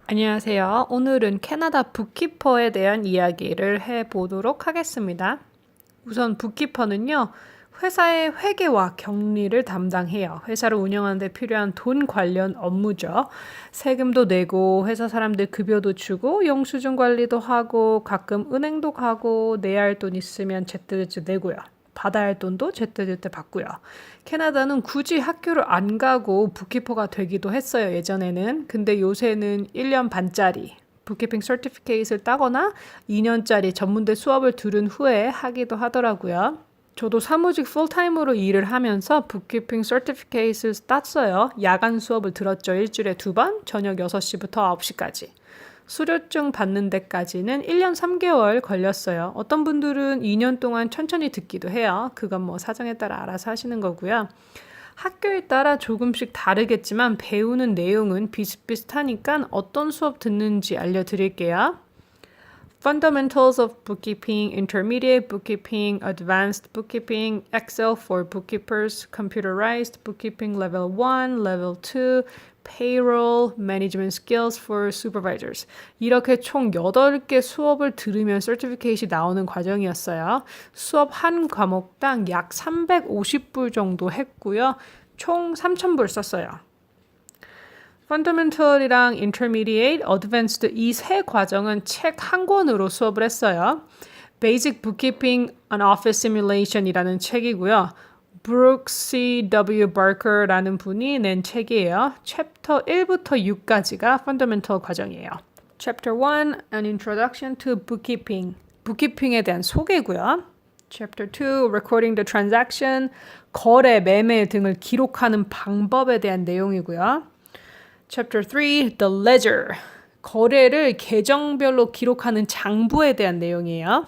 안녕하세요. 오늘은 캐나다 북키퍼에 대한 이야기를 해보도록 하겠습니다. 우선 북키퍼는요, 회사의 회계와 격리를 담당해요. 회사를 운영하는 데 필요한 돈 관련 업무죠. 세금도 내고 회사 사람들 급여도 주고 영수증 관리도 하고 가끔 은행도 가고 내야 할 돈 있으면 제때제때 내고요. 받아야 할 돈도 제때제때 받고요. 캐나다는 굳이 학교를 안 가고 북키퍼가 되기도 했어요, 예전에는. 근데 요새는 1년 반짜리 북키핑 서티피케이트를 따거나 2년짜리 전문대 수업을 들은 후에 하기도 하더라고요. 저도 사무직 풀타임으로 일을 하면서 북키핑 서티피케이트를 땄어요. 야간 수업을 들었죠. 일주일에 2번, 저녁 6시부터 9시까지. 수료증 받는 데까지는 1년 3개월 걸렸어요. 어떤 분들은 2년 동안 천천히 듣기도 해요. 그건 뭐 사정에 따라 알아서 하시는 거고요. 학교에 따라 조금씩 다르겠지만 배우는 내용은 비슷비슷하니까 어떤 수업 듣는지 알려드릴게요. Fundamentals of Bookkeeping, Intermediate Bookkeeping, Advanced Bookkeeping, Excel for Bookkeepers, Computerized Bookkeeping Level 1, Level 2, Payroll, Management Skills for Supervisors. 이렇게 총 8개 수업을 들으면 서티피케이트이 나오는 과정이었어요. 수업 한 과목당 약 350불 정도 했고요. 총 3,000불 썼어요. Fundamental이랑 Intermediate, Advanced 이 세 과정은 책 한 권으로 수업을 했어요. Basic Bookkeeping an Office Simulation이라는 책이고요. Brooks C.W. Barker라는 분이 낸 책이에요. 챕터 1부터 6까지가 Fundamental 과정이에요. Chapter 1, An Introduction to Bookkeeping. Bookkeeping에 대한 소개고요. Chapter 2, Recording the Transaction. 거래, 매매 등을 기록하는 방법에 대한 내용이고요. Chapter 3, The Ledger. 거래를 계정별로 기록하는 장부에 대한 내용이에요.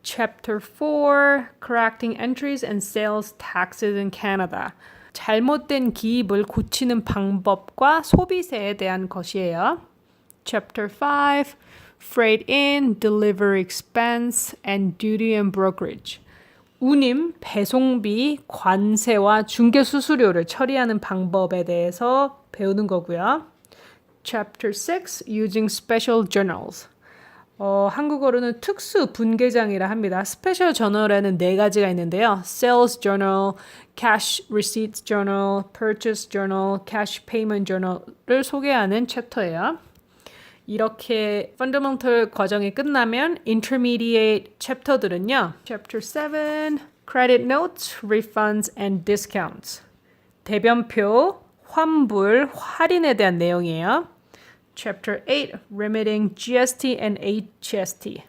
Chapter 4, Correcting Entries and Sales Taxes in Canada. 잘못된 기입을 고치는 방법과 소비세에 대한 것이에요. Chapter 5, Freight in, Delivery Expense, and Duty and Brokerage. 운임, 배송비, 관세와 중개수수료를 처리하는 방법에 대해서 배우는 거고요. Chapter 6, Using Special Journals. 한국어로는 특수 분계장이라 합니다. 스페셜 저널에는 4가지가 있는데요. Sales Journal, Cash Receipts Journal, Purchase Journal, Cash Payment Journal을 소개하는 챕터예요. 이렇게 Fundamental 과정이 끝나면 Intermediate 챕터들은요. Chapter 7, Credit Notes, Refunds and Discounts. 대변표, 환불, 할인에 대한 내용이에요. Chapter 8, Remitting GST and HST.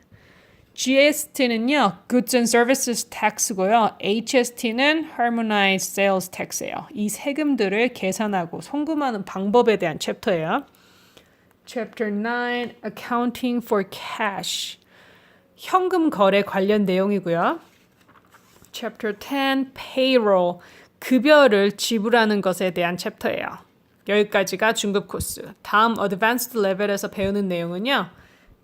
GST는요, Goods and Services Tax고요. HST는 Harmonized Sales Tax예요. 이 세금들을 계산하고 송금하는 방법에 대한 챕터예요. Chapter 9, Accounting for Cash. 현금 거래 관련 내용이고요. Chapter 10, Payroll. 급여를 지불하는 것에 대한 챕터예요. 여기까지가 중급 코스. 다음 Advanced 레벨에서 배우는 내용은요.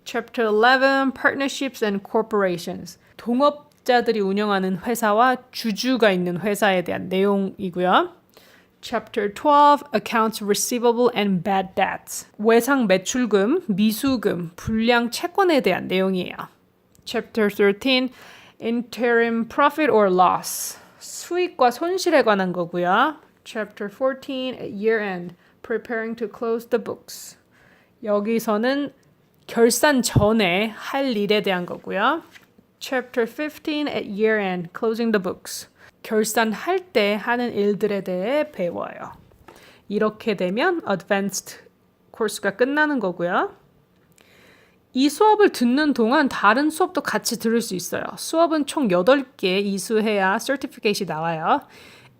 Chapter 11, Partnerships and Corporations. 동업자들이 운영하는 회사와 주주가 있는 회사에 대한 내용이고요. Chapter 12, Accounts Receivable and Bad Debts. 외상 매출금, 미수금, 불량 채권에 대한 내용이에요. Chapter 13, Interim Profit or Loss. 수익과 손실에 관한 거고요. Chapter 14, at year end, preparing to close the books. 여기서는 결산 전에 할 일에 대한 거고요. Chapter 15, at year end, closing the books. 결산할 때 하는 일들에 대해 배워요. 이렇게 되면 Advanced 코र्스가 끝나는 거고요. 이 수업을 듣는 동안 다른 수업도 같이 들을 수 있어요. 수업은 총 8개 이수해야 certificate이 나와요.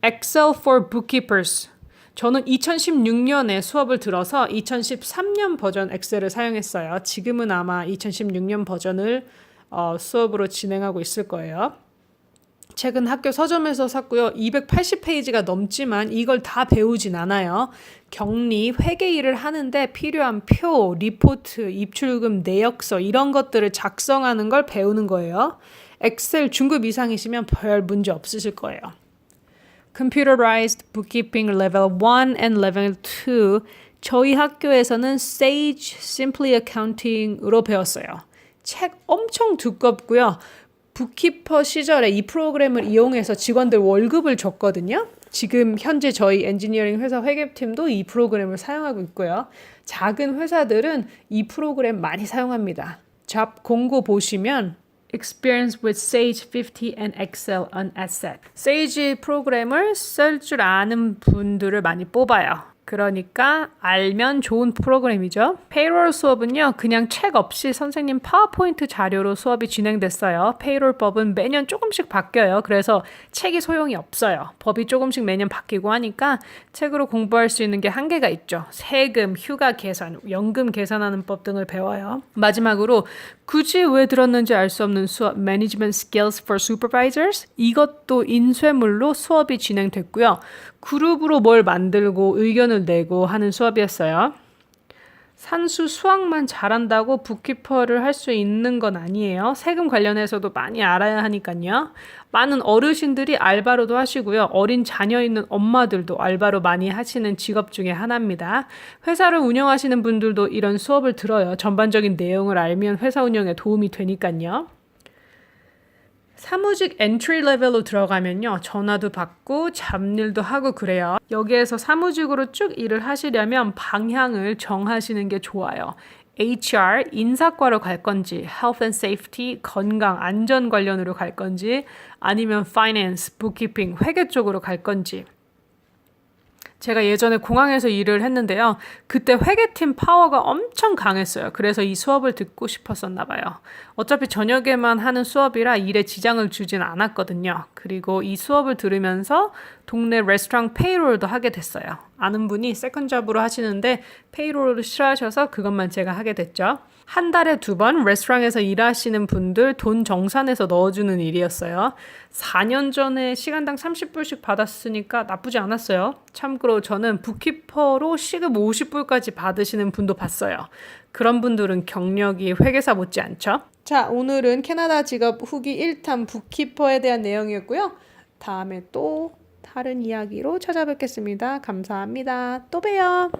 Excel for Bookkeepers. 저는 2016년에 수업을 들어서 2013년 버전 엑셀을 사용했어요. 지금은 아마 2016년 버전을 수업으로 진행하고 있을 거예요. 책은 학교 서점에서 샀고요. 280페이지가 넘지만 이걸 다 배우진 않아요. 격리, 회계 일을 하는데 필요한 표, 리포트, 입출금, 내역서 이런 것들을 작성하는 걸 배우는 거예요. 엑셀 중급 이상이시면 별 문제 없으실 거예요. Computerized Bookkeeping Level 1 and Level 2 저희 학교에서는 Sage Simply Accounting으로 배웠어요. 책 엄청 두껍고요. 북키퍼 시절에 이 프로그램을 이용해서 직원들 월급을 줬거든요. 지금 현재 저희 엔지니어링 회사 회계팀도 이 프로그램을 사용하고 있고요. 작은 회사들은 이 프로그램 많이 사용합니다. 잡 공고 보시면 Experience with Sage 50 and Excel on Asset. Sage 프로그램을 쓸 줄 아는 분들을 많이 뽑아요. 그러니까 알면 좋은 프로그램이죠. 페이롤 수업은요. 그냥 책 없이 선생님 파워포인트 자료로 수업이 진행됐어요. 페이롤법은 매년 조금씩 바뀌어요. 그래서 책이 소용이 없어요. 법이 조금씩 매년 바뀌고 하니까 책으로 공부할 수 있는 게 한계가 있죠. 세금, 휴가 계산, 연금 계산하는 법 등을 배워요. 마지막으로 굳이 왜 들었는지 알 수 없는 수업 Management Skills for Supervisors 이것도 인쇄물로 수업이 진행됐고요. 그룹으로 뭘 만들고 의견을 내고 하는 수업이었어요. 산수 수학만 잘한다고 북키퍼를 할 수 있는 건 아니에요. 세금 관련해서도 많이 알아야 하니까요. 많은 어르신들이 알바로도 하시고요. 어린 자녀 있는 엄마들도 알바로 많이 하시는 직업 중에 하나입니다. 회사를 운영하시는 분들도 이런 수업을 들어요. 전반적인 내용을 알면 회사 운영에 도움이 되니까요. 사무직 엔트리 레벨로 들어가면요. 전화도 받고 잡일도 하고 그래요. 여기에서 사무직으로 쭉 일을 하시려면 방향을 정하시는 게 좋아요. HR, 인사과로 갈 건지, Health and Safety, 건강, 안전 관련으로 갈 건지, 아니면 Finance, Bookkeeping, 회계 쪽으로 갈 건지. 제가 예전에 공항에서 일을 했는데요. 그때 회계팀 파워가 엄청 강했어요. 그래서 이 수업을 듣고 싶었었나 봐요. 어차피 저녁에만 하는 수업이라 일에 지장을 주진 않았거든요. 그리고 이 수업을 들으면서 동네 레스토랑 페이롤도 하게 됐어요. 아는 분이 세컨잡으로 하시는데 페이롤을 싫어하셔서 그것만 제가 하게 됐죠. 한 달에 2번 레스토랑에서 일하시는 분들 돈 정산해서 넣어주는 일이었어요. 4년 전에 시간당 30불씩 받았으니까 나쁘지 않았어요. 참고로 저는 북키퍼로 시급 50불까지 받으시는 분도 봤어요. 그런 분들은 경력이 회계사 못지 않죠? 자, 오늘은 캐나다 직업 후기 1탄 북키퍼에 대한 내용이었고요. 다음에 또 다른 이야기로 찾아뵙겠습니다. 감사합니다. 또 봬요.